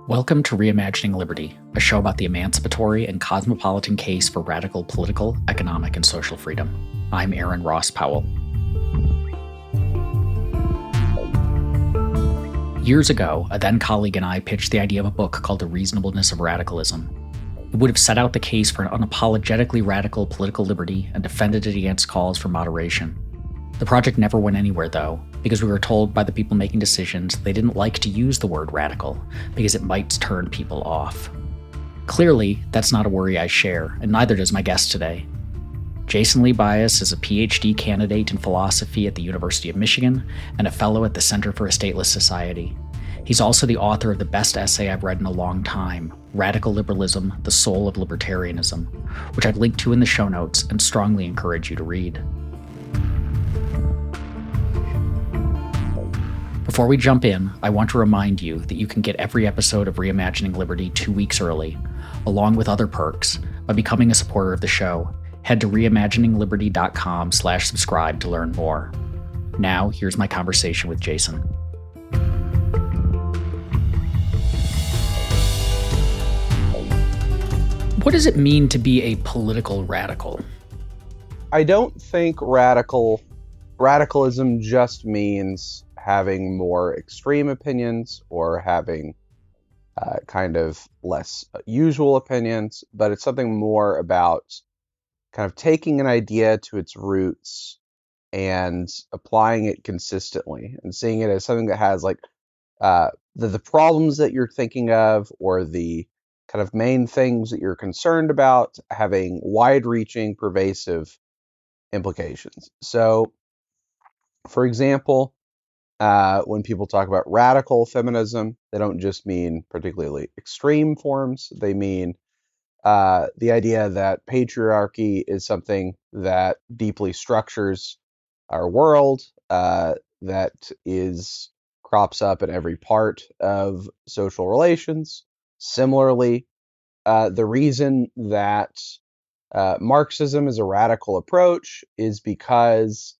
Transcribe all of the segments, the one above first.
Welcome to Reimagining Liberty, a show about the emancipatory and cosmopolitan case for radical political, economic, and social freedom. I'm Aaron Ross Powell. Years ago, a then colleague and I pitched the idea of a book called The Reasonableness of Radicalism. It would have set out the case for an unapologetically radical political liberty and defended it against calls for moderation. The project never went anywhere, though, because we were told by the people making decisions they didn't like to use the word radical because it might turn people off. Clearly, that's not a worry I share, and neither does my guest today. Jason Lee Byas is a PhD candidate in philosophy at the University of Michigan and a fellow at the Center for a Stateless Society. He's also the author of the best essay I've read in a long time, Radical Liberalism, the Soul of Libertarianism, which I've linked to in the show notes and strongly encourage you to read. Before we jump in, I want to remind you that you can get every episode of Reimagining Liberty 2 weeks early, along with other perks, by becoming a supporter of the show. Head to reimaginingliberty.com/subscribe to learn more. Now, here's my conversation with Jason. What does it mean to be a political radical? I don't think radicalism just means having more extreme opinions or having kind of less usual opinions, but it's something more about kind of taking an idea to its roots and applying it consistently and seeing it as something that has like the problems that you're thinking of or the kind of main things that you're concerned about having wide-reaching, pervasive implications. So, for example, when people talk about radical feminism, they don't just mean particularly extreme forms. They mean the idea that patriarchy is something that deeply structures our world, that crops up in every part of social relations. Similarly, the reason that Marxism is a radical approach is because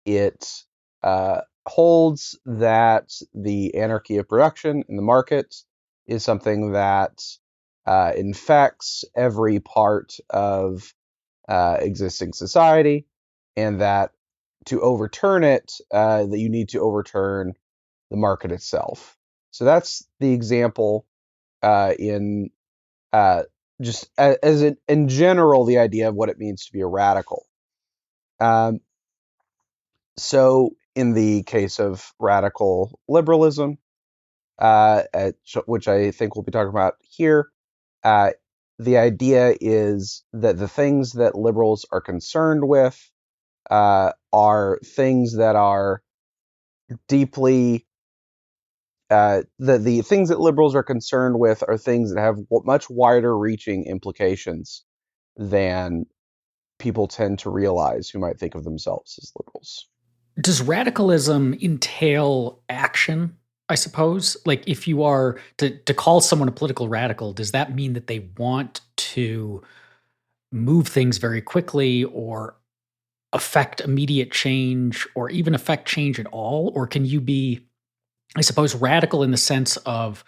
it holds that the anarchy of production in the market is something that infects every part of existing society, and that to overturn it, that you need to overturn the market itself. So that's the example in general, the idea of what it means to be a radical. So in the case of radical liberalism, which I think we'll be talking about here, the idea is that the things that liberals are concerned with are things that are deeply the things that liberals are concerned with are things that have much wider reaching implications than people tend to realize who might think of themselves as liberals. Does radicalism entail action, I suppose? Like, if you are to call someone a political radical, does that mean that they want to move things very quickly or affect immediate change or even affect change at all? Or can you be, I suppose, radical in the sense of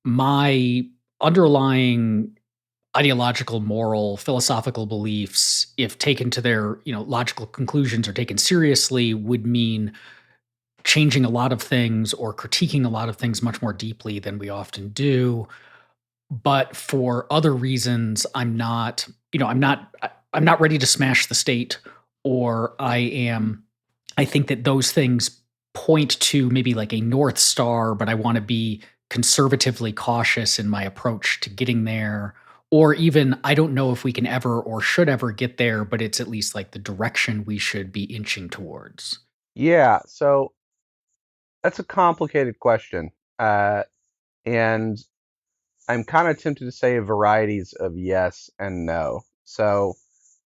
my underlying ideological, moral, philosophical beliefs, if taken to their, logical conclusions or taken seriously, would mean changing a lot of things or critiquing a lot of things much more deeply than we often do. But for other reasons, I'm not ready to smash the state, or I think that those things point to maybe like a North Star, but I want to be conservatively cautious in my approach to getting there. Or even, I don't know if we can ever or should ever get there, but it's at least like the direction we should be inching towards. Yeah, so that's a complicated question. And I'm kind of tempted to say varieties of yes and no. So,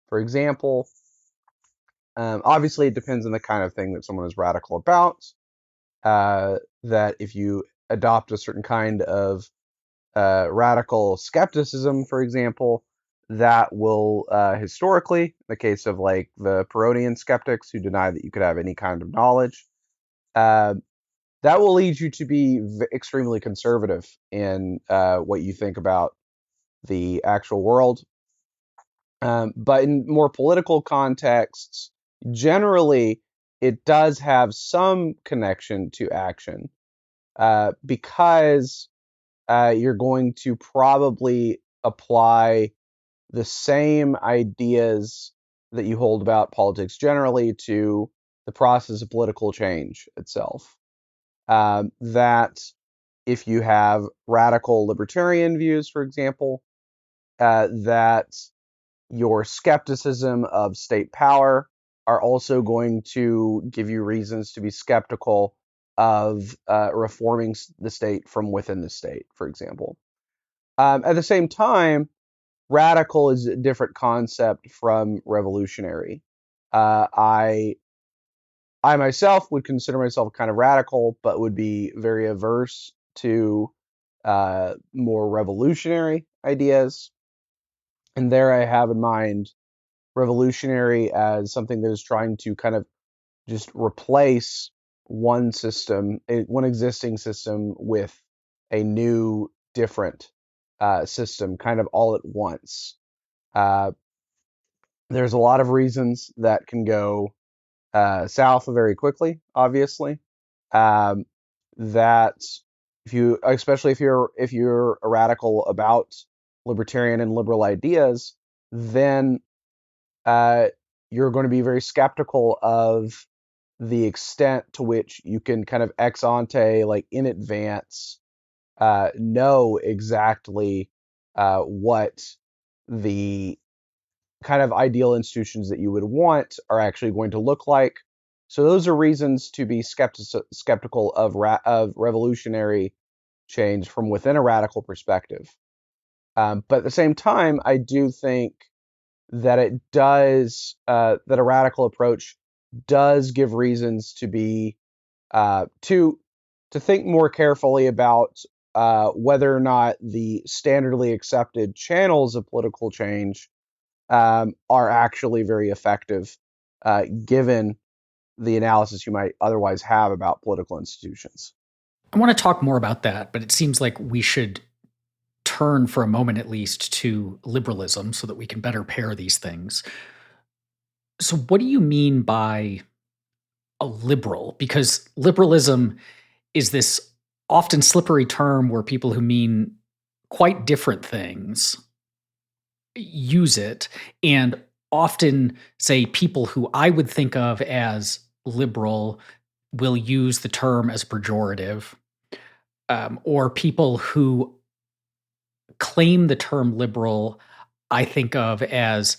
for example, obviously it depends on the kind of thing that someone is radical about. That if you adopt a certain kind of radical skepticism, for example, that will historically, in the case of like the Pyrrhonian skeptics who deny that you could have any kind of knowledge, that will lead you to be extremely conservative in what you think about the actual world. But in more political contexts, generally, it does have some connection to action because you're going to probably apply the same ideas that you hold about politics generally to the process of political change itself. That if you have radical libertarian views, for example, that your skepticism of state power are also going to give you reasons to be skeptical of reforming the state from within the state, for example. At the same time, radical is a different concept from revolutionary. I myself would consider myself kind of radical, but would be very averse to more revolutionary ideas. And there I have in mind revolutionary as something that is trying to kind of just replace one system, one existing system with a new, different system, kind of all at once. Uh, there's a lot of reasons that can go south very quickly, obviously. Um, that if you, especially if you're a radical about libertarian and liberal ideas, then uh, you're going to be very skeptical of the extent to which you can kind of ex ante, like in advance, know exactly what the kind of ideal institutions that you would want are actually going to look like. So those are reasons to be skeptical of revolutionary change from within a radical perspective. But at the same time, I do think that it does that a radical approach does give reasons to be to think more carefully about whether or not the standardly accepted channels of political change are actually very effective, given the analysis you might otherwise have about political institutions. I want to talk more about that, but it seems like we should turn for a moment at least to liberalism so that we can better pair these things. So, what do you mean by a liberal? Because liberalism is this often slippery term where people who mean quite different things use it, and often say people who I would think of as liberal will use the term as pejorative, or people who claim the term liberal I think of as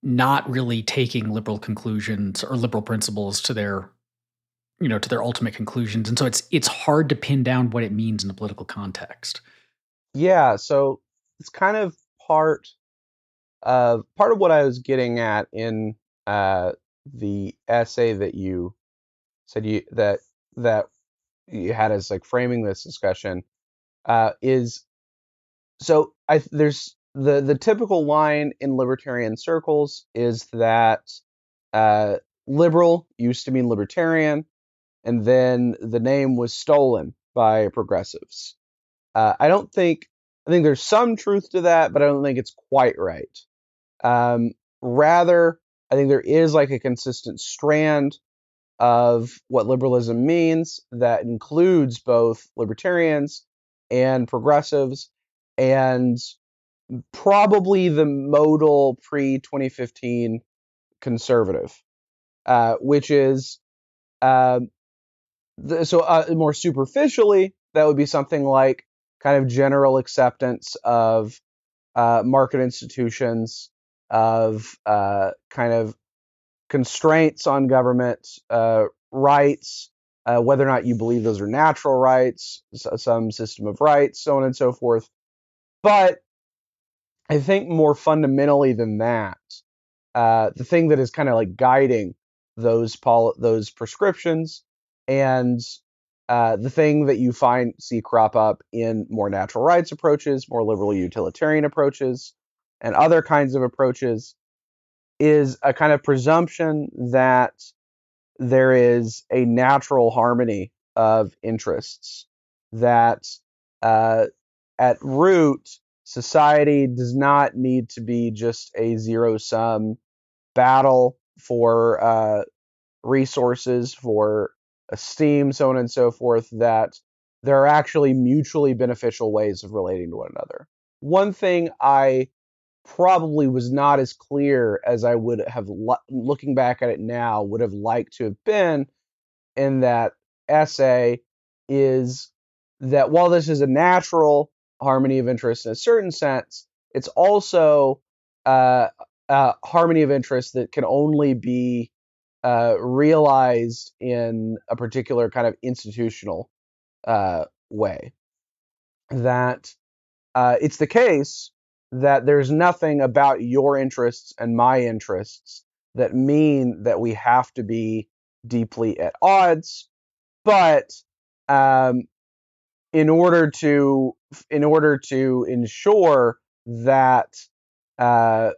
not really taking liberal conclusions or liberal principles to their to their ultimate conclusions, and so it's hard to pin down what it means in a political context. Yeah, so it's kind of part of what I was getting at in uh, the essay that you said that you had as like framing this discussion is so I there's the typical line in libertarian circles is that uh, liberal used to mean libertarian, and then the name was stolen by progressives. I don't think I think there's some truth to that, but I don't think it's quite right. Rather, I think there is like a consistent strand of what liberalism means that includes both libertarians and progressives, and probably the modal pre 2015 conservative, which is uh, more superficially, that would be something like kind of general acceptance of market institutions, of kind of constraints on government rights, whether or not you believe those are natural rights, some system of rights, so on and so forth. But I think more fundamentally than that, the thing that is kind of like guiding those prescriptions, and the thing that you see crop up in more natural rights approaches, more liberal utilitarian approaches, and other kinds of approaches, is a kind of presumption that there is a natural harmony of interests, that uh, at root, society does not need to be just a zero-sum battle for resources, for esteem, so on and so forth, that there are actually mutually beneficial ways of relating to one another. One thing I probably was not as clear as I would have, looking back at it now, would have liked to have been in that essay, is that while this is a natural harmony of interest in a certain sense, it's also harmony of interest that can only be realized in a particular kind of institutional way. That it's the case that there's nothing about your interests and my interests that mean that we have to be deeply at odds, but um, in order to ensure that uh,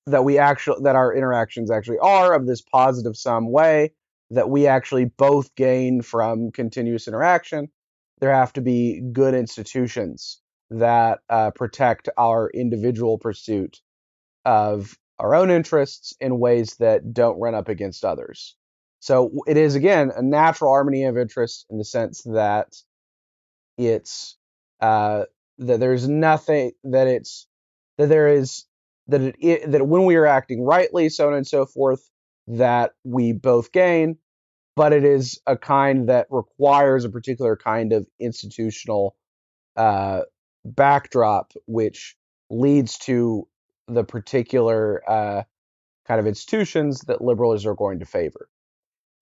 that our interactions actually are of this positive sum way, that we actually both gain from continuous interaction, there have to be good institutions that protect our individual pursuit of our own interests in ways that don't run up against others. So it is, again, a natural harmony of interest in the sense that it's that there's nothing that it's that there is that when we are acting rightly, so on and so forth, that we both gain, but it is a kind that requires a particular kind of institutional uh, backdrop, which leads to the particular kind of institutions that liberals are going to favor.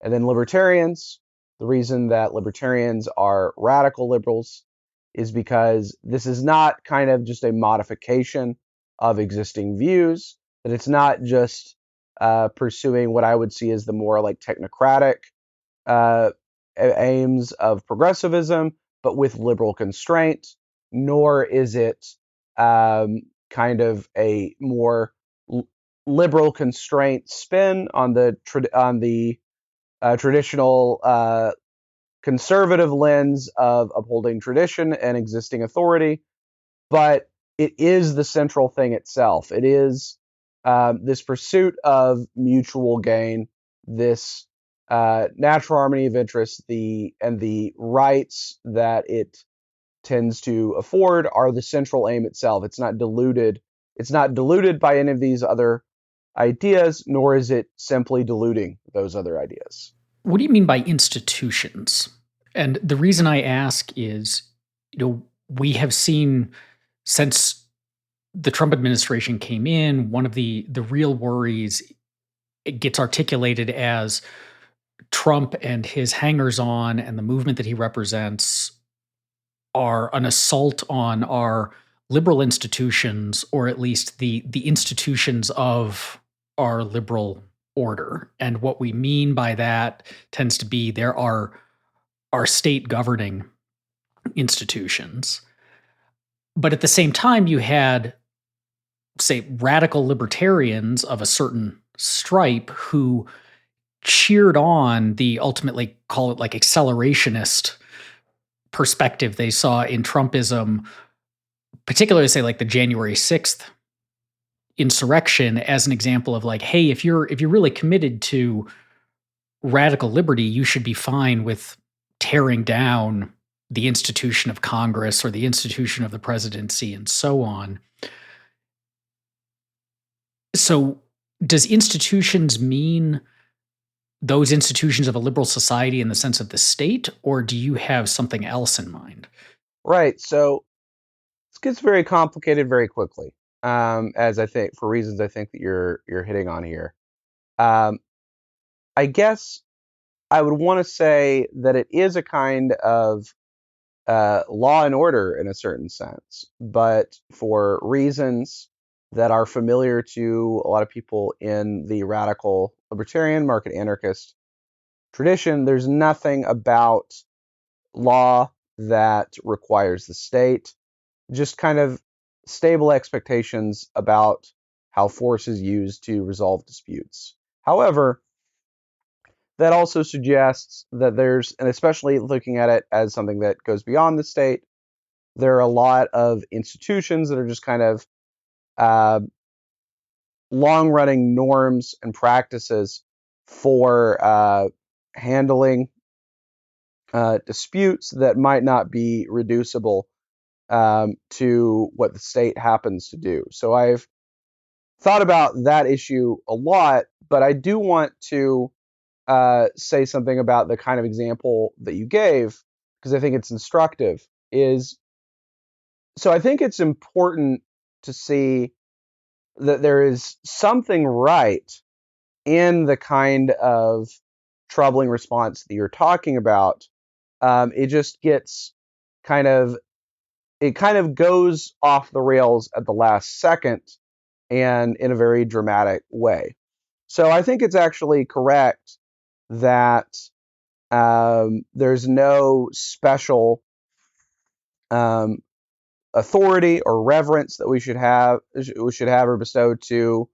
And then libertarians, the reason that libertarians are radical liberals is because this is not kind of just a modification of existing views, that it's not just pursuing what I would see as the more like technocratic uh, aims of progressivism, but with liberal constraint, nor is it kind of a more liberal constraint spin on the traditional conservative lens of upholding tradition and existing authority, but it is the central thing itself. It is this pursuit of mutual gain, this natural harmony of interest, the rights that it tends to afford are the central aim itself. It's not diluted. It's not diluted by any of these other ideas, nor is it simply diluting those other ideas. What do you mean by institutions? And the reason I ask is, we have seen since the Trump administration came in, one of the real worries, it gets articulated as Trump and his hangers on and the movement that he represents are an assault on our liberal institutions, or at least the institutions of our liberal order. And what we mean by that tends to be there are our state governing institutions. But at the same time, you had, say, radical libertarians of a certain stripe who cheered on the ultimately call it like accelerationist perspective they saw in Trumpism, particularly say like the January 6th insurrection as an example of like, hey, if you're really committed to radical liberty, you should be fine with tearing down the institution of Congress or the institution of the presidency and so on. So, does institutions mean those institutions of a liberal society in the sense of the state, or do you have something else in mind? Right. So this gets very complicated very quickly, as I think for reasons I think that you're hitting on here. Um, I guess I would want to say that it is a kind of law and order in a certain sense, but for reasons that are familiar to a lot of people in the radical libertarian market anarchist tradition, there's nothing about law that requires the state, just kind of stable expectations about how force is used to resolve disputes. However, that also suggests that there's, and especially looking at it as something that goes beyond the state, there are a lot of institutions that are just kind of uh, long-running norms and practices for handling disputes that might not be reducible to what the state happens to do. So I've thought about that issue a lot, but I do want to say something about the kind of example that you gave, because I think it's instructive. So I think it's important to see that there is something right in the kind of troubling response that you're talking about. It just gets kind of it kind of goes off the rails at the last second and in a very dramatic way. So I think it's actually correct that there's no special um, authority or reverence that we should have or bestow to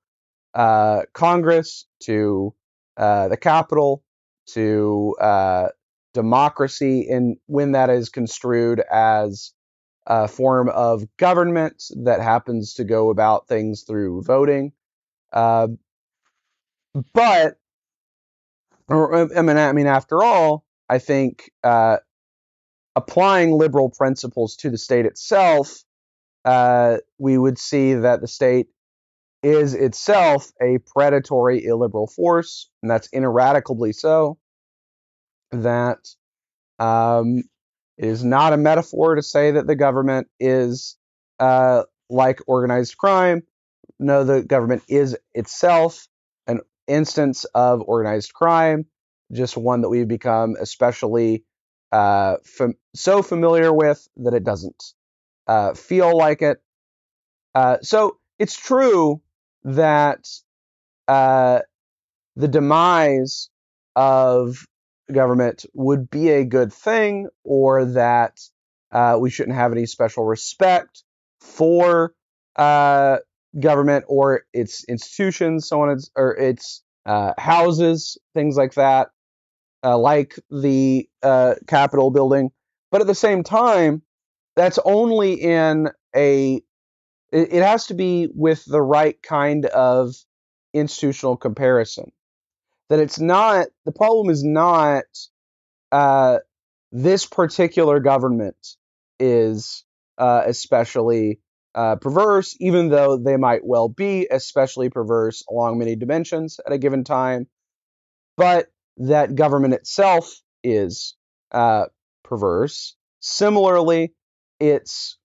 Congress, to the Capitol, to democracy, and when that is construed as a form of government that happens to go about things through voting. Uh, but I mean, after all, I think applying liberal principles to the state itself, we would see that the state is itself a predatory illiberal force, and that's ineradicably so. That um, is not a metaphor to say that the government is like organized crime. No, the government is itself an instance of organized crime, just one that we've become especially so familiar with that it doesn't feel like it. So it's true that uh, the demise of government would be a good thing, or that we shouldn't have any special respect for government or its institutions, so on, or its houses, things like that, like the Capitol building. But at the same time, that's only in a it has to be with the right kind of institutional comparison. That it's not, the problem is not uh, this particular government is especially perverse, even though they might well be especially perverse along many dimensions at a given time, but that government itself is perverse. Similarly, it's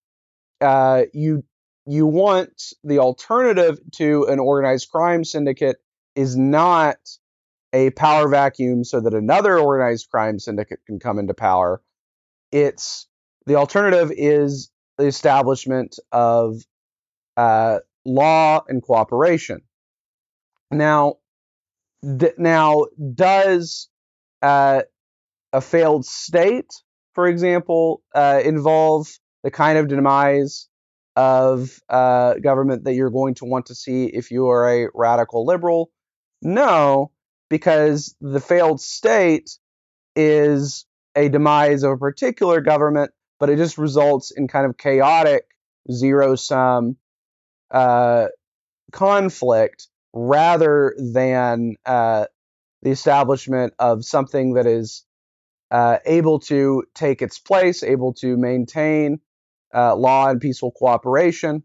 you want the alternative to an organized crime syndicate is not a power vacuum so that another organized crime syndicate can come into power. It's the alternative is the establishment of law and cooperation. Now, does uh, a failed state, for example, involve the kind of demise of government that you're going to want to see if you are a radical liberal? No, because the failed state is a demise of a particular government, but it just results in kind of chaotic zero-sum uh, conflict rather than the establishment of something that is able to take its place, able to maintain law and peaceful cooperation.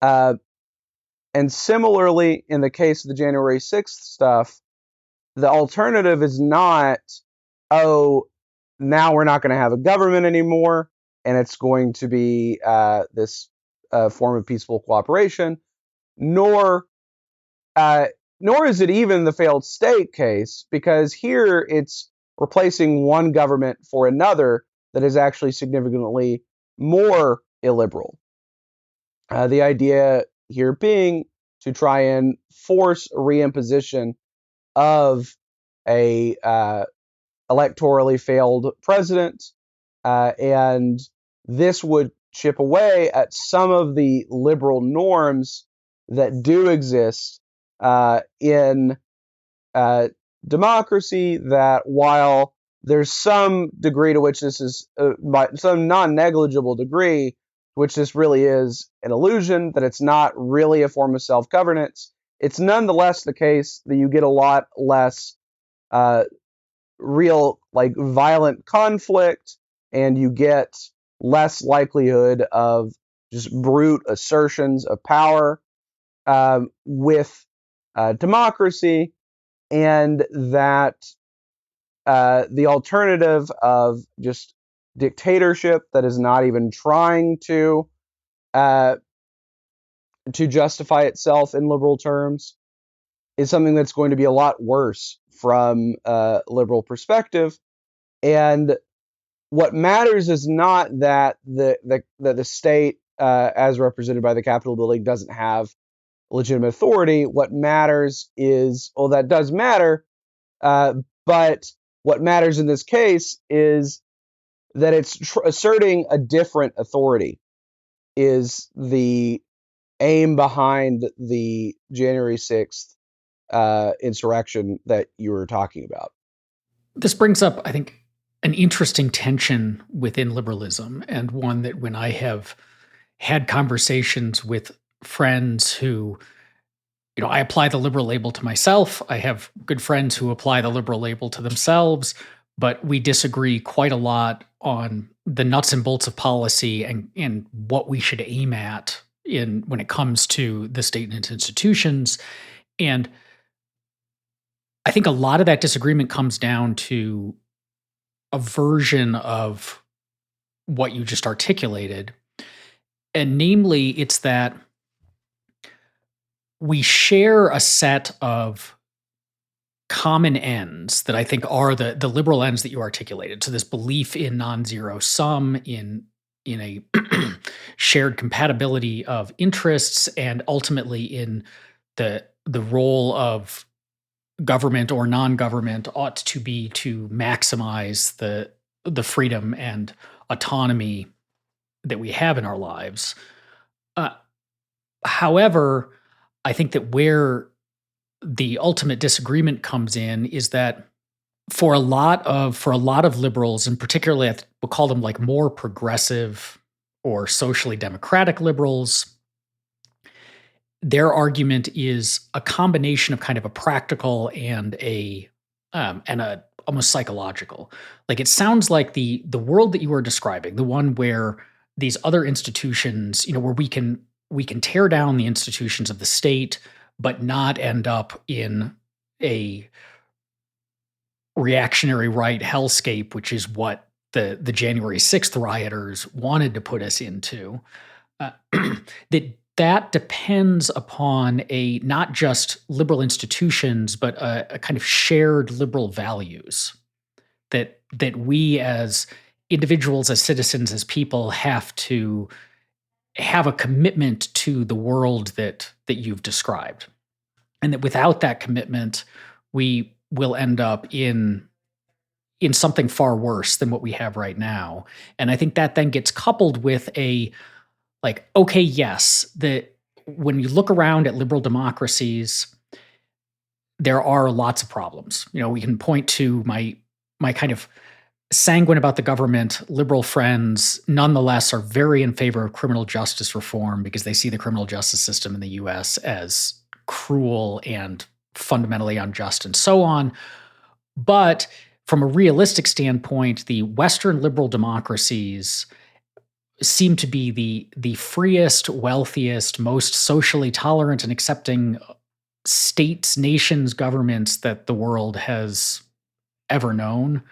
Uh, and similarly, in the case of the January 6th stuff, the alternative is not, oh, now we're not going to have a government anymore, and it's going to be this form of peaceful cooperation, nor uh, nor is it even the failed state case, because here it's replacing one government for another that is actually significantly more illiberal. The idea here being to try and force a reimposition of a electorally failed president, and this would chip away at some of the liberal norms that do exist in democracy that while there's some degree to which this is, some non-negligible degree, which this really is an illusion, that it's not really a form of self-governance, it's nonetheless the case that you get a lot less uh, real, like, violent conflict, and you get less likelihood of just brute assertions of power with democracy, and that the alternative of just dictatorship that is not even trying uh, to justify itself in liberal terms is something that's going to be a lot worse from a liberal perspective. And what matters is not that the state, as represented by the Capitol building, doesn't have legitimate authority. What matters is, well, that does matter, uh, but what matters in this case is that it's asserting a different authority is the aim behind the January 6th insurrection that you were talking about. This brings up, I think, an interesting tension within liberalism, and one that when I have had conversations with friends who, I apply the liberal label to myself. I have good friends who apply the liberal label to themselves, but we disagree quite a lot on the nuts and bolts of policy and what we should aim at in when it comes to the state and its institutions. And I think a lot of that disagreement comes down to a version of what you just articulated. And namely, it's that we share a set of common ends that I think are the liberal ends that you articulated. So this belief in non-zero sum, in a shared compatibility of interests, and ultimately in the role of government or non-government ought to be to maximize the freedom and autonomy that we have in our lives. Uh, However, I think that where the ultimate disagreement comes in is that for a lot of liberals, and particularly we'll call them like more progressive or socially democratic liberals, their argument is a combination of kind of a practical and a almost psychological. Like it sounds like the world that you are describing, the one where these other institutions, where we can tear down the institutions of the state, but not end up in a reactionary right hellscape, which is what the January 6th rioters wanted to put us into. Uh, that depends upon a not just liberal institutions, but a kind of shared liberal values that we as individuals, as citizens, as people have to have a commitment to the world that you've described, and that without that commitment, we will end up in something far worse than what we have right now. And I think that then gets coupled with like, okay, yes, when you look around at liberal democracies, there are lots of problems. We can point to my kind of sanguine about the government liberal friends nonetheless are very in favor of criminal justice reform because they see the criminal justice system in the US as cruel and fundamentally unjust and so on. But from a realistic standpoint, the Western liberal democracies seem to be the freest, wealthiest, most socially tolerant and accepting states, nations, governments that the world has ever known.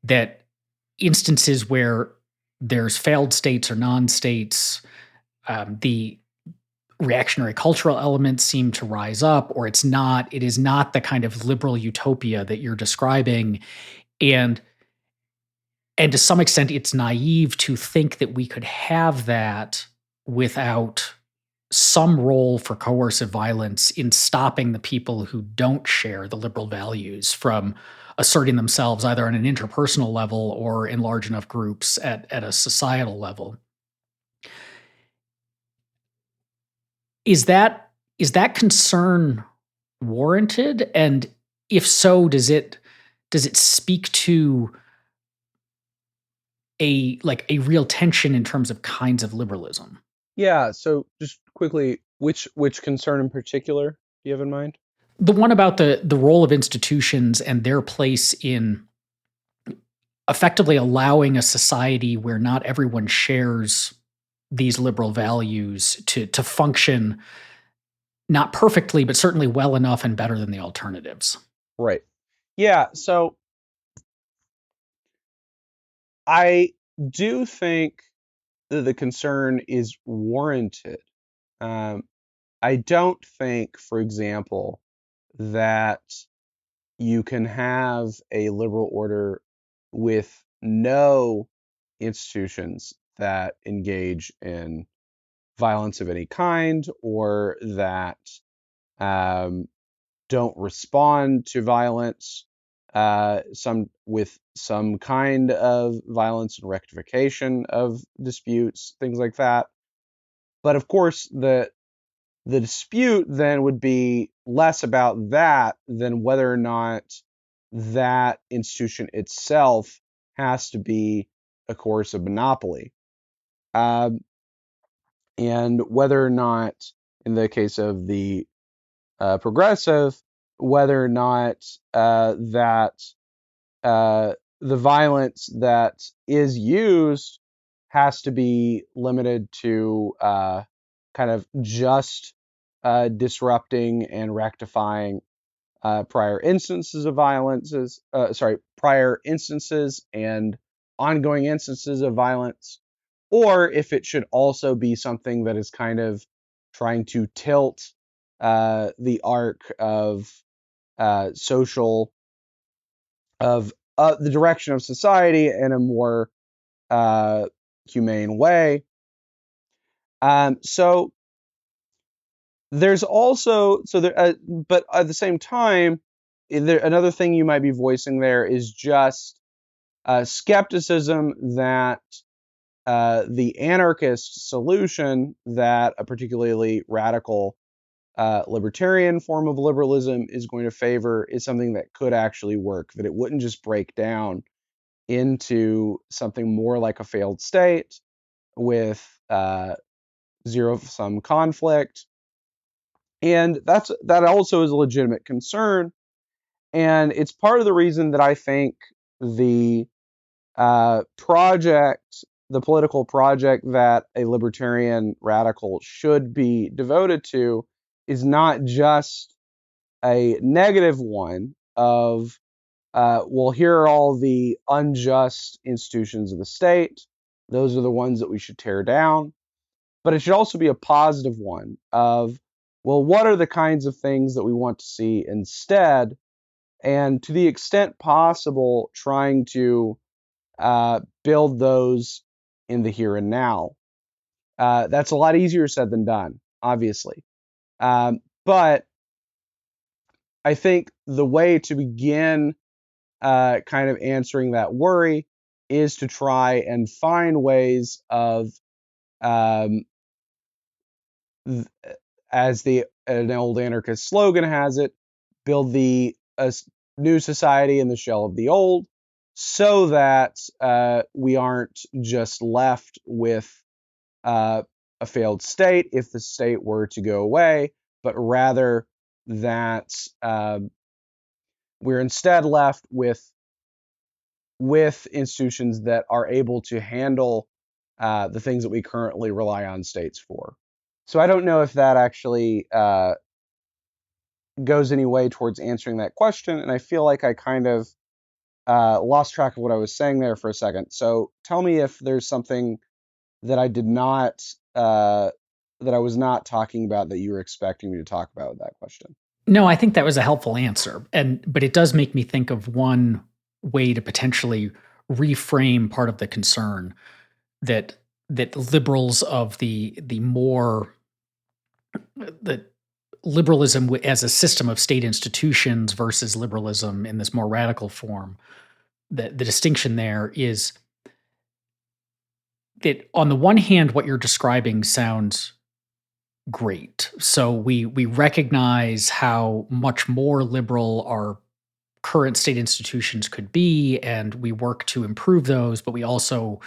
That instances where there's failed states or non-states, the reactionary cultural elements seem to rise up, or it is not the kind of liberal utopia that you're describing. And and to some extent, it's naive to think that we could have that without some role for coercive violence in stopping the people who don't share the liberal values from asserting themselves either on an interpersonal level or in large enough groups at a societal level. Is that concern warranted? And if so, does it speak to a real tension in terms of kinds of liberalism? Yeah, so just quickly, which concern in particular do you have in mind? The one about the role of institutions and their place in effectively allowing a society where not everyone shares these liberal values to function not perfectly, but certainly well enough and better than the alternatives. Right. Yeah, so I do think that the concern is warranted. Um, I don't think, for example, that you can have a liberal order with no institutions that engage in violence of any kind or that um, don't respond to violence, some with some kind of violence and rectification of disputes, things like that. But of course, the dispute then would be less about that than whether or not that institution itself has to be a course of monopoly. Um, and whether or not, in the case of the progressive, whether or not that the violence that is used has to be limited to kind of just disrupting and rectifying prior instances of violences, prior instances and ongoing instances of violence, or if it should also be something that is kind of trying to tilt the arc of social, of the direction of society in a more uh, humane way. So there's also so there, but at the same time, another thing you might be voicing there is just skepticism that the anarchist solution that a particularly radical libertarian form of liberalism is going to favor is something that could actually work, that it wouldn't just break down into something more like a failed state with zero sum conflict. And that also is a legitimate concern. And it's part of the reason that I think the project, the political project that a libertarian radical should be devoted to, is not just a negative one of, well, here are all the unjust institutions of the state. Those are the ones that we should tear down. But it should also be a positive one of, well, what are the kinds of things that we want to see instead? And to the extent possible, trying to build those in the here and now. That's a lot easier said than done, obviously. But I think the way to begin kind of answering that worry is to try and find ways of, um, as an old anarchist slogan has it, build the new society in the shell of the old, so that we aren't just left with uh, a failed state if the state were to go away, but rather that we're instead left with institutions that are able to handle the things that we currently rely on states for. So I don't know if that actually goes any way towards answering that question, and I feel like I kind of lost track of what I was saying there for a second. So tell me if there's something that I did not, that I was not talking about that you were expecting me to talk about with that question. No, I think that was a helpful answer, but it does make me think of one way to potentially reframe part of the concern that liberals of the more the liberalism as a system of state institutions versus liberalism in this more radical form. The distinction there is that on the one hand, what you're describing sounds great. So we recognize how much more liberal our current state institutions could be, and we work to improve those, but we also,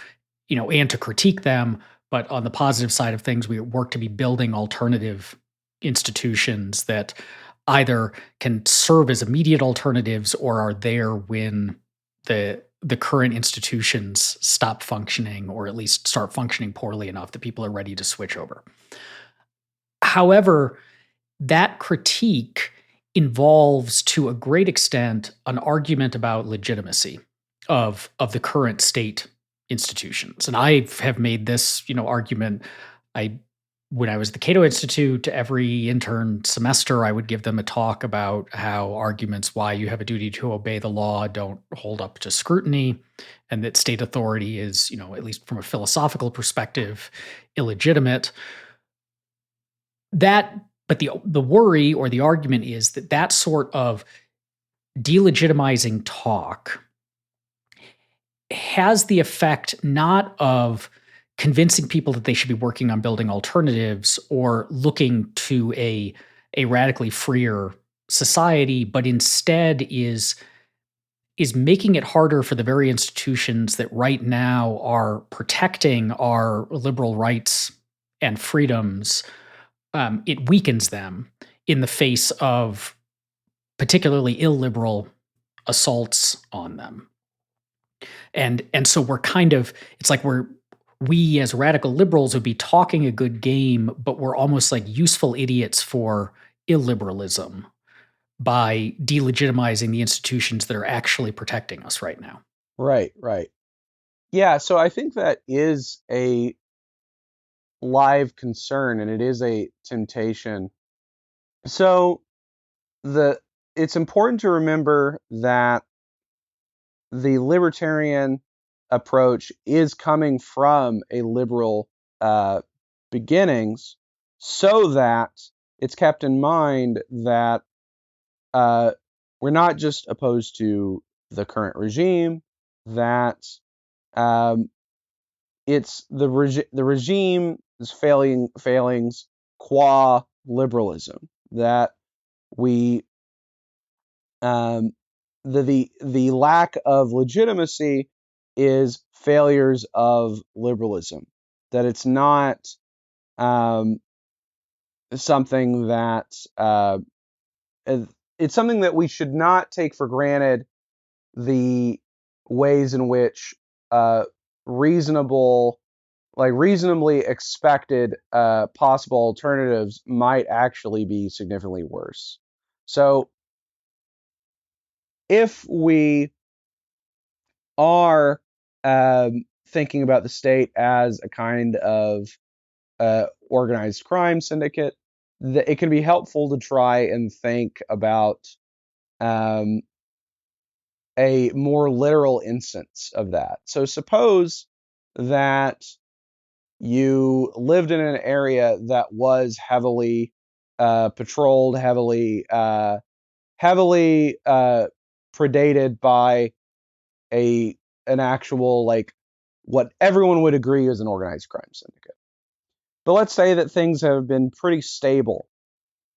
and to critique them. But on the positive side of things, we work to be building alternative institutions that either can serve as immediate alternatives or are there when the current institutions stop functioning, or at least start functioning poorly enough that people are ready to switch over. However, that critique involves, to a great extent, an argument about legitimacy of the current state institutions. And I have made this, argument. I When I was at the Cato Institute, every intern semester I would give them a talk about how arguments why you have a duty to obey the law don't hold up to scrutiny, and that state authority is, at least from a philosophical perspective, illegitimate. That but the worry or the argument is that that sort of delegitimizing talk has the effect not of convincing people that they should be working on building alternatives or looking to a radically freer society, but instead is making it harder for the very institutions that right now are protecting our liberal rights and freedoms. It weakens them in the face of particularly illiberal assaults on them. And so we're kind of it's like we as radical liberals would be talking a good game, but we're almost like useful idiots for illiberalism by delegitimizing the institutions that are actually protecting us right now. Right, right. Yeah, so I think that is a live concern and it is a temptation. So the it's important to remember that the libertarian approach is coming from a liberal beginnings, so that it's kept in mind that uh, we're not just opposed to the current regime, that um, it's the regime's failings qua liberalism, that we um, the lack of legitimacy is failures of liberalism. That it's not um, something that it's something that we should not take for granted. The ways in which reasonable, like reasonably expected possible alternatives might actually be significantly worse. So if we are thinking about the state as a kind of organized crime syndicate, it can be helpful to try and think about um, a more literal instance of that. So suppose that you lived in an area that was heavily patrolled, heavily predated by an actual, like, what everyone would agree is an organized crime syndicate. But let's say that things have been pretty stable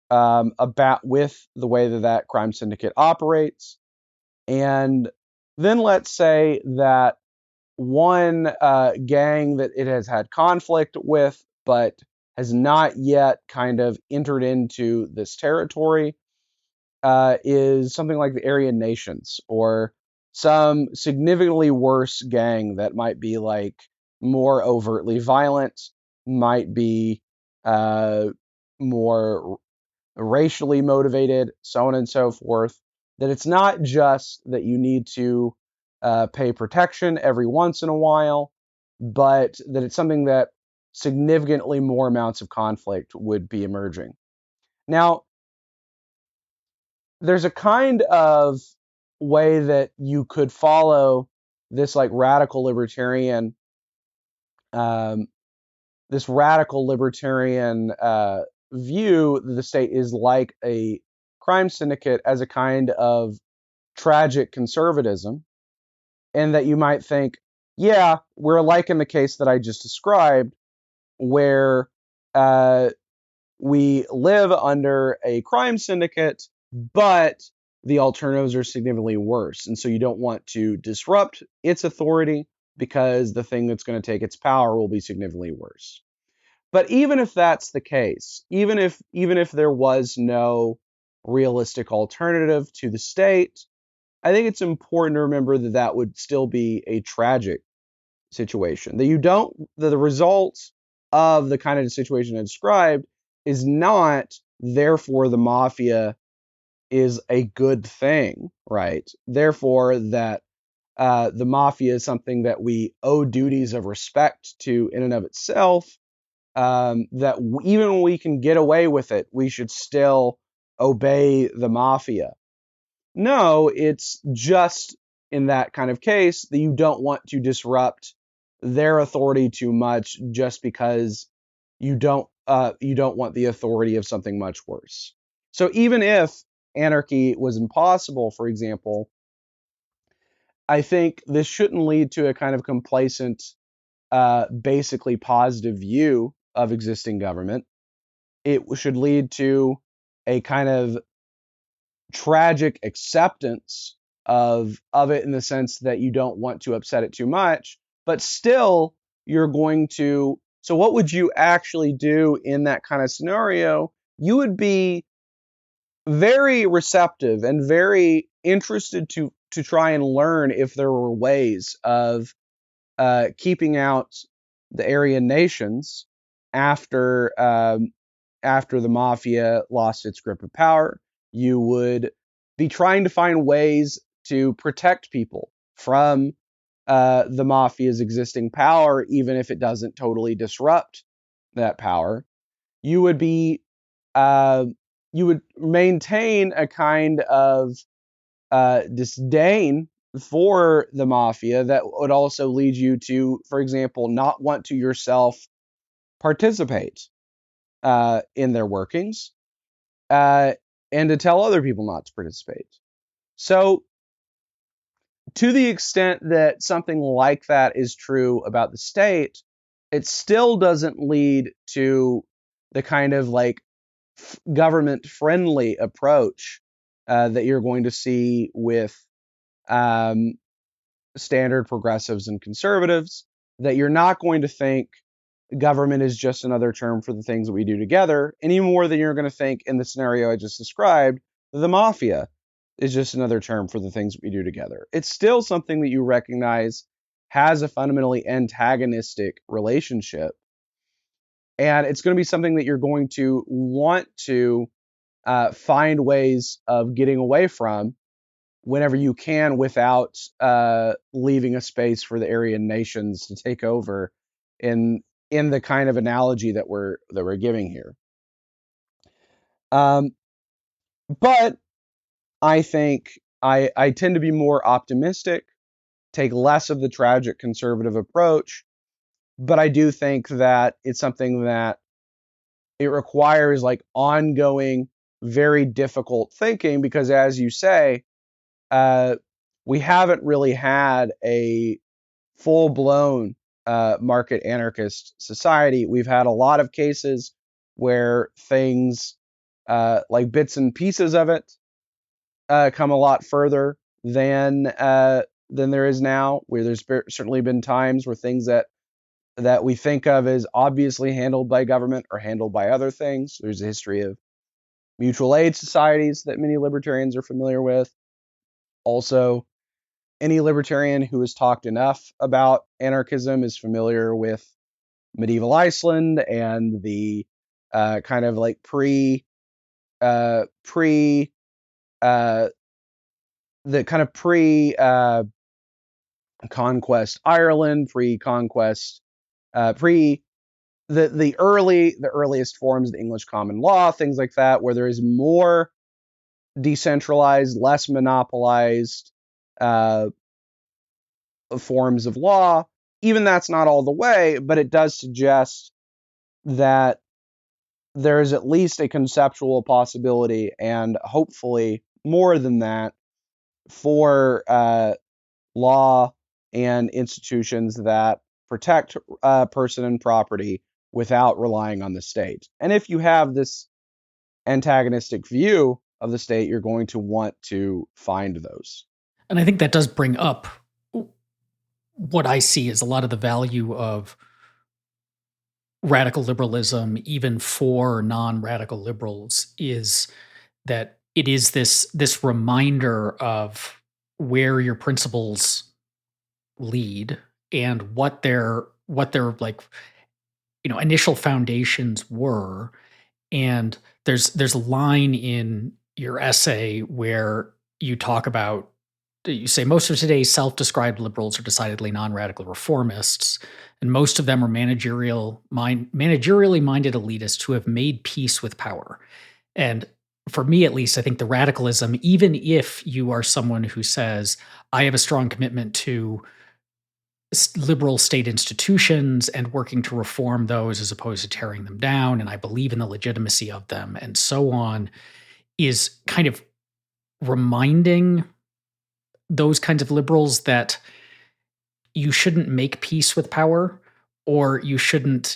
about with the way that crime syndicate operates, and then let's say that one gang that it has had conflict with, but has not yet kind of entered into this territory, is something like the Aryan Nations, or some significantly worse gang that might be like more overtly violent, might be more racially motivated, so on and so forth. That it's not just that you need to pay protection every once in a while, but that it's something that significantly more amounts of conflict would be emerging. Now, there's a kind of way that you could follow this like um, radical libertarian view that the state is like a crime syndicate as a kind of tragic conservatism, and that you might think, yeah, we're like in the case that I just described, where we live under a crime syndicate, but the alternatives are significantly worse. And so you don't want to disrupt its authority because the thing that's going to take its power will be significantly worse. But even if that's the case, even if there was no realistic alternative to the state, I think it's important to remember that that would still be a tragic situation. That the results of the kind of situation I described is not therefore the mafia is a good thing, right? Therefore, that the mafia is something that we owe duties of respect to in and of itself. Even when we can get away with it, we should still obey the mafia. No, it's just in that kind of case that you don't want to disrupt their authority too much just because you don't want the authority of something much worse. So even if anarchy was impossible, for example, I think this shouldn't lead to a kind of complacent, basically positive view of existing government. It should lead to a kind of tragic acceptance of it in the sense that you don't want to upset it too much, but still you're going to. So what would you actually do in that kind of scenario? You would be very receptive and very interested to try and learn if there were ways of keeping out the Aryan nations after after the mafia lost its grip of power. You would be trying to find ways to protect people from the mafia's existing power, even if it doesn't totally disrupt that power. You would be uh, you would maintain a kind of disdain for the mafia that would also lead you to, for example, not want to yourself participate in their workings, uh, and to tell other people not to participate. So, to the extent that something like that is true about the state, it still doesn't lead to the kind of like government friendly approach that you're going to see with um, standard progressives and conservatives, that you're not going to think government is just another term for the things that we do together, any more than you're going to think in the scenario I just described, the mafia is just another term for the things that we do together. It's still something that you recognize has a fundamentally antagonistic relationship. And it's going to be something that you're going to want to find ways of getting away from whenever you can without leaving a space for the Aryan nations to take over in in the kind of analogy that we're giving here. Um, but I think I tend to be more optimistic, take less of the tragic conservative approach, but I do think that it's something that it requires like ongoing, very difficult thinking because, as you say, uh, we haven't really had a full blown market anarchist society. We've had a lot of cases where things like bits and pieces of it come a lot further than there is now. Where there's certainly been times where things that we think of as obviously handled by government or handled by other things. There's a history of mutual aid societies that many libertarians are familiar with. Also, any libertarian who has talked enough about anarchism is familiar with medieval Iceland and the kind of like pre uh, the kind of pre conquest Ireland, pre conquest pre the earliest forms of the English common law, things like that, where there is more decentralized, less monopolized uh, forms of law. Even that's not all the way, but it does suggest that there is at least a conceptual possibility, and hopefully more than that, for law and institutions that protect person and property without relying on the state. And if you have this antagonistic view of the state, you're going to want to find those. And I think that does bring up what I see as a lot of the value of radical liberalism, even for non-radical liberals, is that it is this reminder of where your principles lead and what their like initial foundations were. And there's a line in your essay where you talk about, you say most of today's self-described liberals are decidedly non-radical reformists, and most of them are managerially minded elitists who have made peace with power. And for me, at least, I think the radicalism, even if you are someone who says, I have a strong commitment to liberal state institutions and working to reform those as opposed to tearing them down, and I believe in the legitimacy of them, and so on, is kind of reminding those kinds of liberals that you shouldn't make peace with power, or you should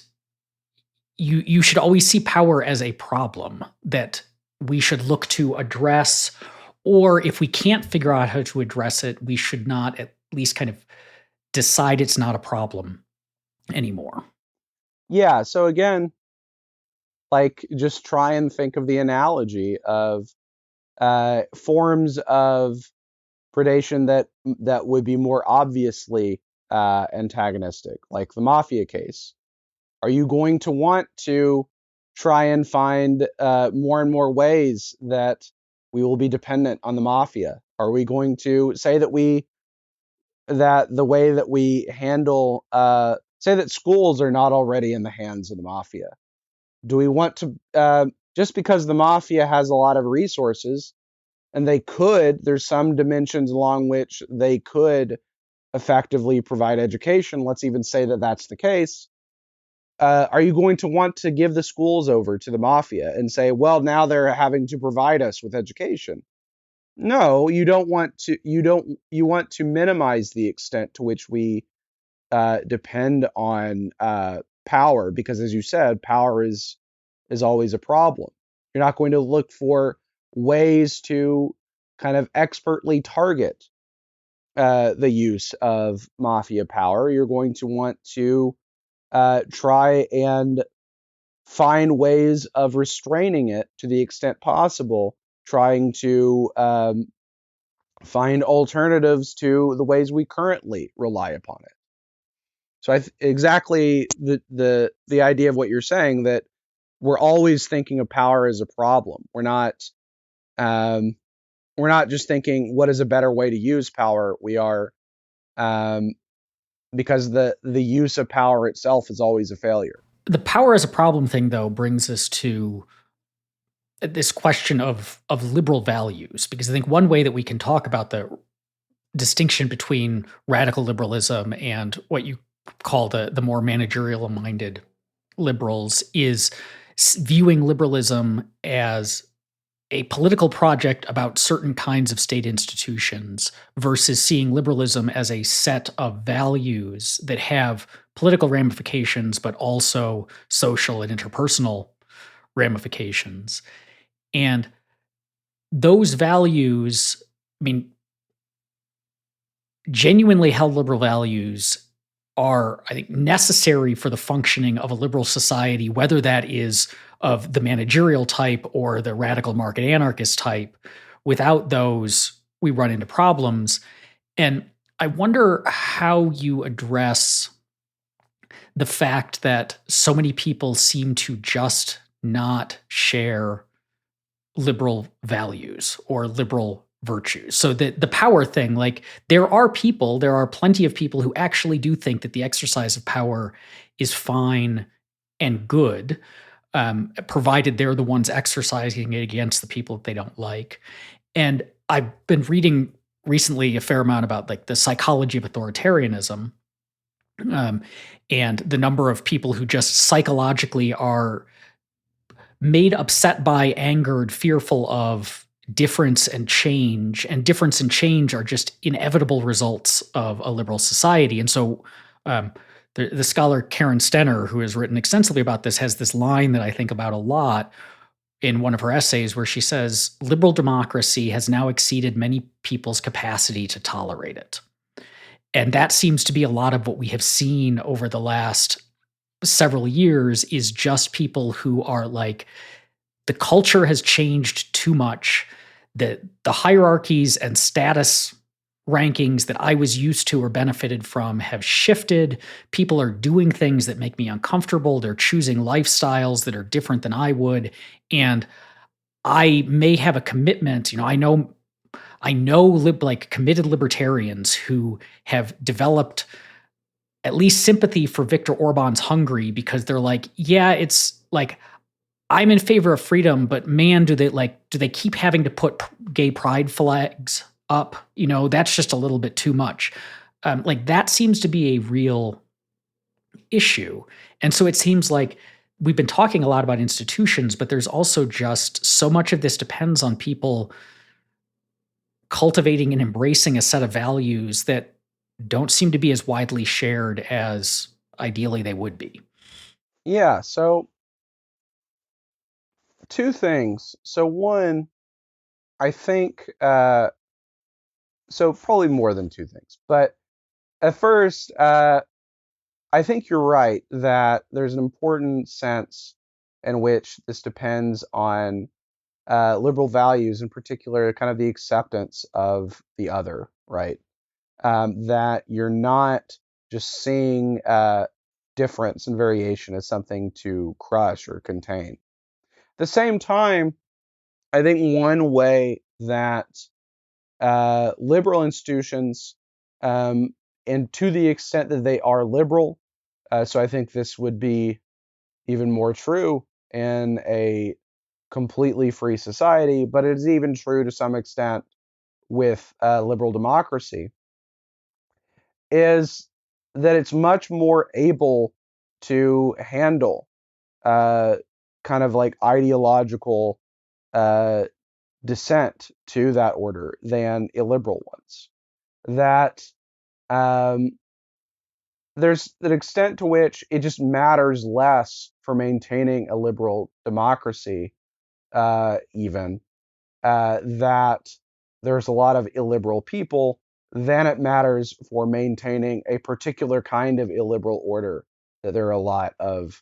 always see power as a problem that we should look to address, or if we can't figure out how to address it, we should not at least kind of decide it's not a problem anymore. Yeah. So again, like just try and think of the analogy of forms of predation that would be more obviously antagonistic, like the mafia case. Are you going to want to try and find more and more ways that we will be dependent on the mafia? Are we going to say that the way that we handle, say that schools are not already in the hands of the mafia? Do we want to, just because the mafia has a lot of resources, and there's some dimensions along which they could effectively provide education, let's even say that that's the case, are you going to want to give the schools over to the mafia and say, well, now they're having to provide us with education? No, you don't want to. You want to minimize the extent to which we depend on power, because, as you said, power is always a problem. You're not going to look for ways to kind of expertly target the use of mafia power. You're going to want to try and find ways of restraining it to the extent possible, trying to find alternatives to the ways we currently rely upon it. So exactly the idea of what you're saying, that we're always thinking of power as a problem. We're not just thinking what is a better way to use power. We are because the use of power itself is always a failure. The power as a problem thing, though, brings us to this question of liberal values, because I think one way that we can talk about the distinction between radical liberalism and what you call the more managerial minded liberals is viewing liberalism as a political project about certain kinds of state institutions versus seeing liberalism as a set of values that have political ramifications but also social and interpersonal ramifications. And those values, I mean, genuinely held liberal values are, I think, necessary for the functioning of a liberal society, whether that is of the managerial type or the radical market anarchist type. Without those, we run into problems. And I wonder how you address the fact that so many people seem to just not share liberal values or liberal virtues. So the power thing, like there are plenty of people who actually do think that the exercise of power is fine and good, provided they're the ones exercising it against the people that they don't like. And I've been reading recently a fair amount about like the psychology of authoritarianism, um, and the number of people who just psychologically are made upset by, angered, fearful of difference and change. And difference and change are just inevitable results of a liberal society. And so the scholar Karen Stenner, who has written extensively about this, has this line that I think about a lot, in one of her essays where she says liberal democracy has now exceeded many people's capacity to tolerate it. And that seems to be a lot of what we have seen over the last several years is just people who are like, the culture has changed too much. The hierarchies and status rankings that I was used to or benefited from have shifted. People are doing things that make me uncomfortable. They're choosing lifestyles that are different than I would. And I may have a commitment, I know like committed libertarians who have developed at least sympathy for Viktor Orban's Hungary because they're like, yeah, it's like I'm in favor of freedom, but man, do they keep having to put gay pride flags up? That's just a little bit too much. Like that seems to be a real issue. And so it seems like we've been talking a lot about institutions, but there's also just so much of this depends on people cultivating and embracing a set of values that don't seem to be as widely shared as ideally they would be. Yeah, so two things. So one, I think, so probably more than two things. But at first, I think you're right that there's an important sense in which this depends on liberal values, in particular, kind of the acceptance of the other, right? That you're not just seeing difference and variation as something to crush or contain. At the same time, I think one way that liberal institutions, um, and to the extent that they are liberal, so I think this would be even more true in a completely free society, but it is even true to some extent with liberal democracy, is that it's much more able to handle uh, kind of like ideological uh, dissent to that order than illiberal ones. That um, there's an extent to which it just matters less for maintaining a liberal democracy, even that there's a lot of illiberal people than it matters for maintaining a particular kind of illiberal order, that there are a lot of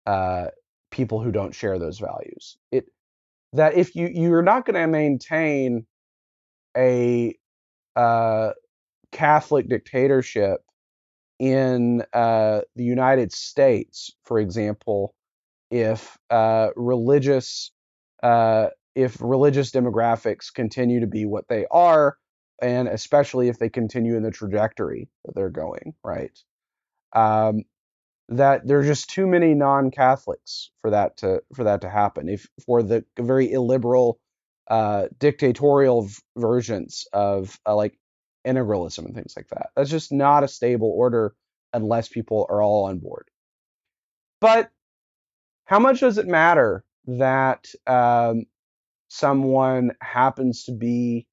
uh, people who don't share those values. That if you're not going to maintain a uh, Catholic dictatorship in the United States, for example, if religious demographics continue to be what they are, and especially if they continue in the trajectory that they're going, right? Um, that there's just too many non-Catholics for that to happen. If for the very illiberal, dictatorial versions of like integralism and things like that, that's just not a stable order unless people are all on board. But how much does it matter that someone happens to be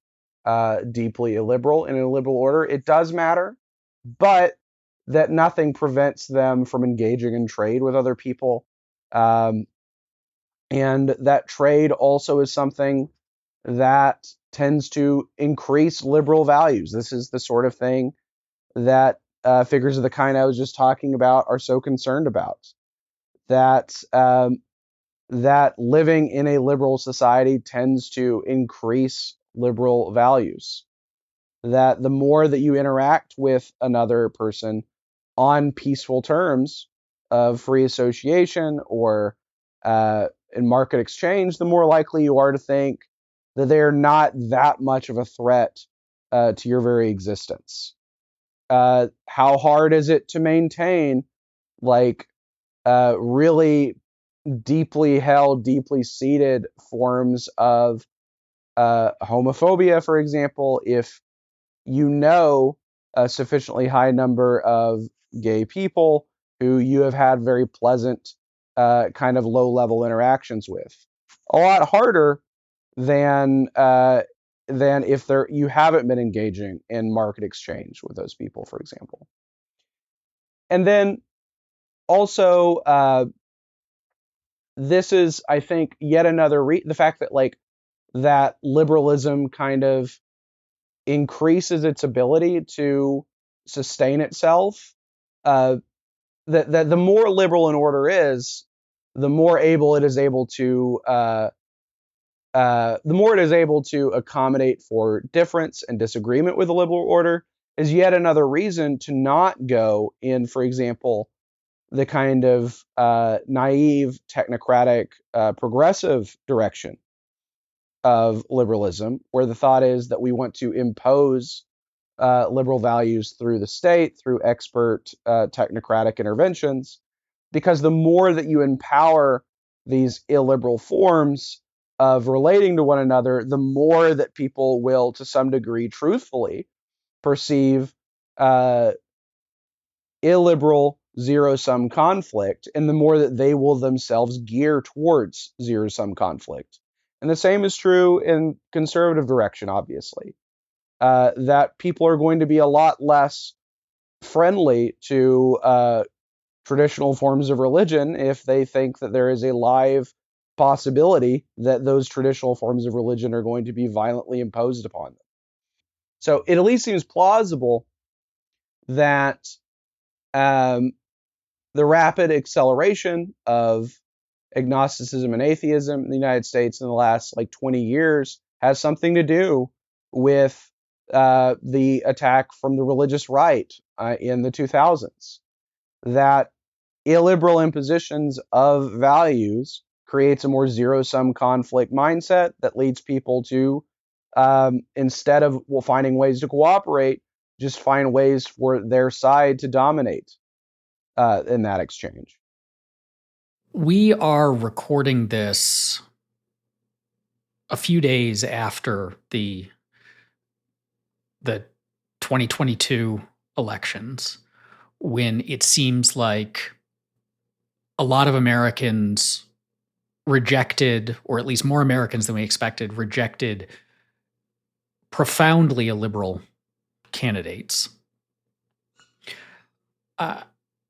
deeply illiberal in a liberal order? It does matter, but that nothing prevents them from engaging in trade with other people. Um, and that trade also is something that tends to increase liberal values. This is the sort of thing that figures of the kind I was just talking about are so concerned about. That that living in a liberal society tends to increase liberal values. That the more that you interact with another person on peaceful terms of free association or in market exchange, the more likely you are to think that they're not that much of a threat to your very existence. How hard is it to maintain like really deeply held, deeply seated forms of homophobia, for example, if you know a sufficiently high number of gay people who you have had very pleasant, kind of low level interactions with. A lot harder than if you haven't been engaging in market exchange with those people, for example. And then also this is, I think, yet another the fact that like that liberalism kind of increases its ability to sustain itself. Uh, that the more liberal an order is, the more able it is able to the more it is able to accommodate for difference and disagreement with the liberal order is yet another reason to not go in, for example, the kind of naive, technocratic, progressive direction of liberalism, where the thought is that we want to impose liberal values through the state, through expert technocratic interventions, because the more that you empower these illiberal forms of relating to one another, the more that people will, to some degree, truthfully perceive uh, illiberal zero sum conflict, and the more that they will themselves gear towards zero sum conflict. And the same is true in conservative direction, obviously. That people are going to be a lot less friendly to traditional forms of religion if they think that there is a live possibility that those traditional forms of religion are going to be violently imposed upon them. So it at least seems plausible that um, the rapid acceleration of agnosticism and atheism in the United States in the last like 20 years has something to do with the attack from the religious right in the 2000s. That illiberal impositions of values creates a more zero sum conflict mindset that leads people to, instead of finding ways to cooperate, just find ways for their side to dominate in that exchange. We are recording this a few days after the 2022 elections, when it seems like a lot of Americans rejected, or at least more Americans than we expected, rejected profoundly illiberal candidates. Uh,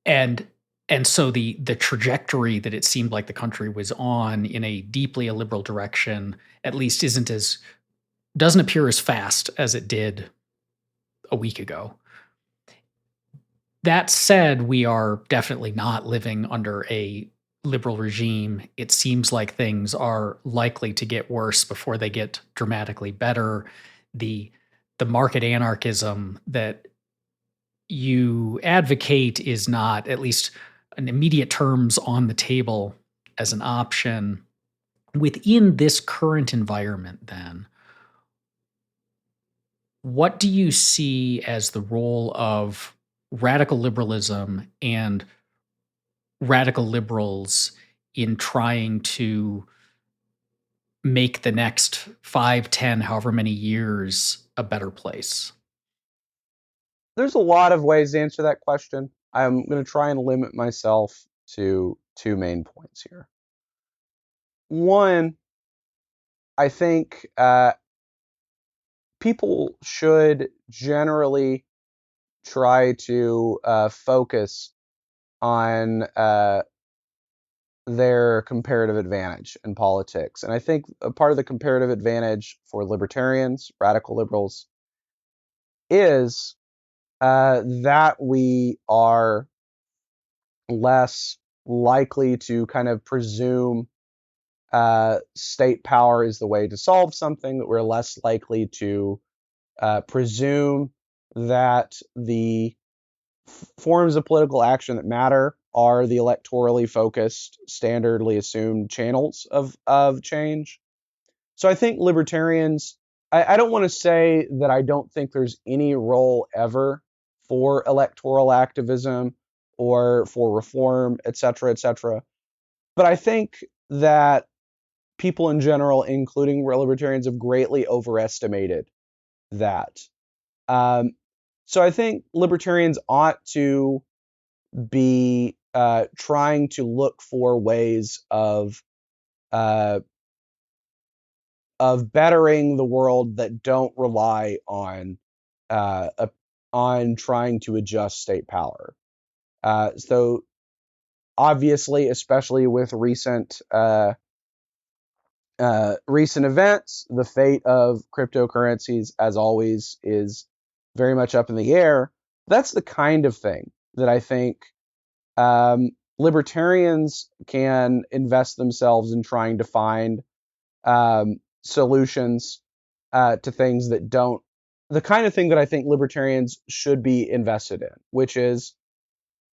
and and so the trajectory that it seemed like the country was on in a deeply illiberal direction, at least doesn't appear as fast as it did a week ago. That said, we are definitely not living under a liberal regime. It seems like things are likely to get worse before they get dramatically better. The the market anarchism that you advocate is not, at least in immediate terms, on the table as an option. Within this current environment, then, what do you see as the role of radical liberalism and radical liberals in trying to make the next 5, 10, however many years a better place? There's a lot of ways to answer that question. I'm going to try and limit myself to two main points here. One, I think people should generally try to focus on their comparative advantage in politics. And I think a part of the comparative advantage for libertarians, radical liberals, is that we are less likely to kind of presume state power is the way to solve something, that we're less likely to presume that the forms of political action that matter are the electorally focused, standardly assumed channels of change. So I think libertarians, I don't want to say that I don't think there's any role ever for electoral activism or for reform, et cetera, et cetera. But I think that people in general, including libertarians, have greatly overestimated that. Um, so I think libertarians ought to be trying to look for ways uh, of bettering the world that don't rely uh, on trying to adjust state power. So Obviously, especially with recent events, the fate of cryptocurrencies, as always, is very much up in the air. That's the kind of thing that I think libertarians can invest themselves in trying to find solutions to things that don't, the kind of thing that I think libertarians should be invested in, which is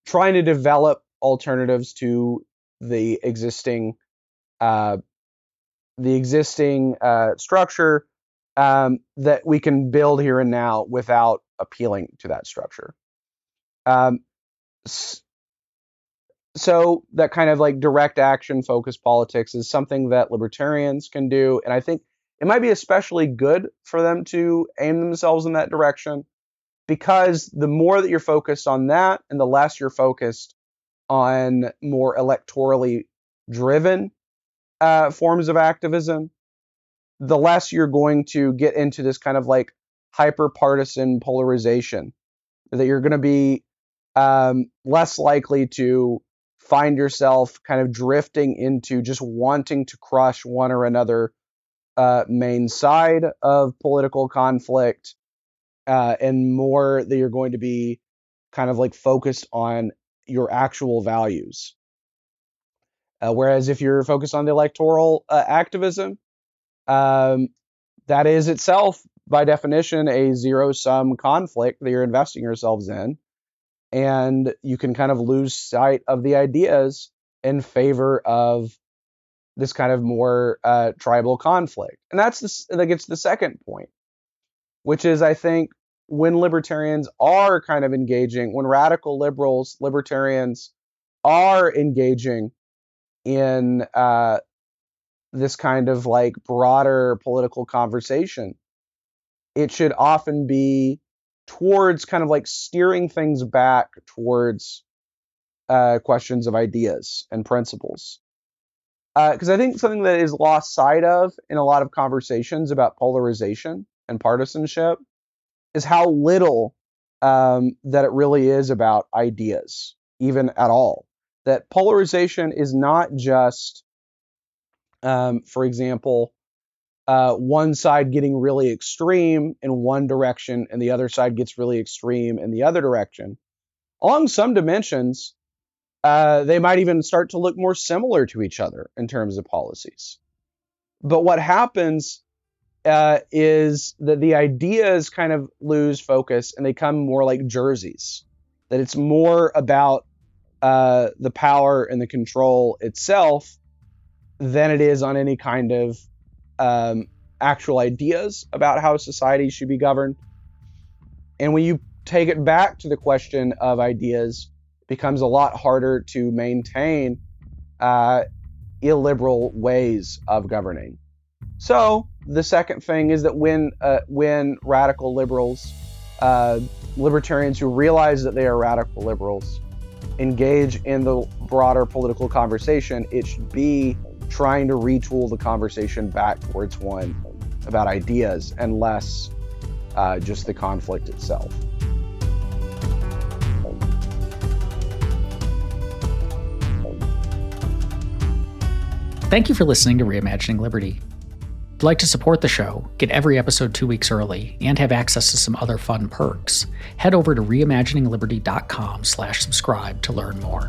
trying to develop alternatives to the existing uh, structure that we can build here and now without appealing to that structure. Um, so that kind of like direct action focused politics is something that libertarians can do, and I think it might be especially good for them to aim themselves in that direction, because the more that you're focused on that and the less you're focused on more electorally driven forms of activism, the less you're going to get into this kind of like hyper partisan polarization, that you're going to be less likely to find yourself kind of drifting into just wanting to crush one or another main side of political conflict, and more that you're going to be kind of like focused on your actual values. Whereas if you're focused on the electoral activism, um, that is itself, by definition, a zero-sum conflict that you're investing yourselves in, and you can kind of lose sight of the ideas in favor of this kind of more tribal conflict. And that gets to the second point, which is, I think, when libertarians are kind of engaging, when radical liberals, libertarians are engaging in this kind of like broader political conversation, it should often be towards kind of like steering things back towards questions of ideas and principles. Because I think something that is lost sight of in a lot of conversations about polarization and partisanship is how little that it really is about ideas, even at all. That polarization is not just, for example, one side getting really extreme in one direction and the other side gets really extreme in the other direction. Along some dimensions, they might even start to look more similar to each other in terms of policies. But what happens is that the ideas kind of lose focus and they come more like jerseys. That it's more about the power and the control itself than it is on any kind of actual ideas about how society should be governed. And when you take it back to the question of ideas, it becomes a lot harder to maintain illiberal ways of governing. So the second thing is that when radical liberals, libertarians who realize that they are radical liberals, engage in the broader political conversation, it should be trying to retool the conversation back towards one about ideas and less just the conflict itself. Thank you for listening to Reimagining Liberty. If you'd like to support the show, get every episode 2 weeks early, and have access to some other fun perks, head over to reimaginingliberty.com/subscribe to learn more.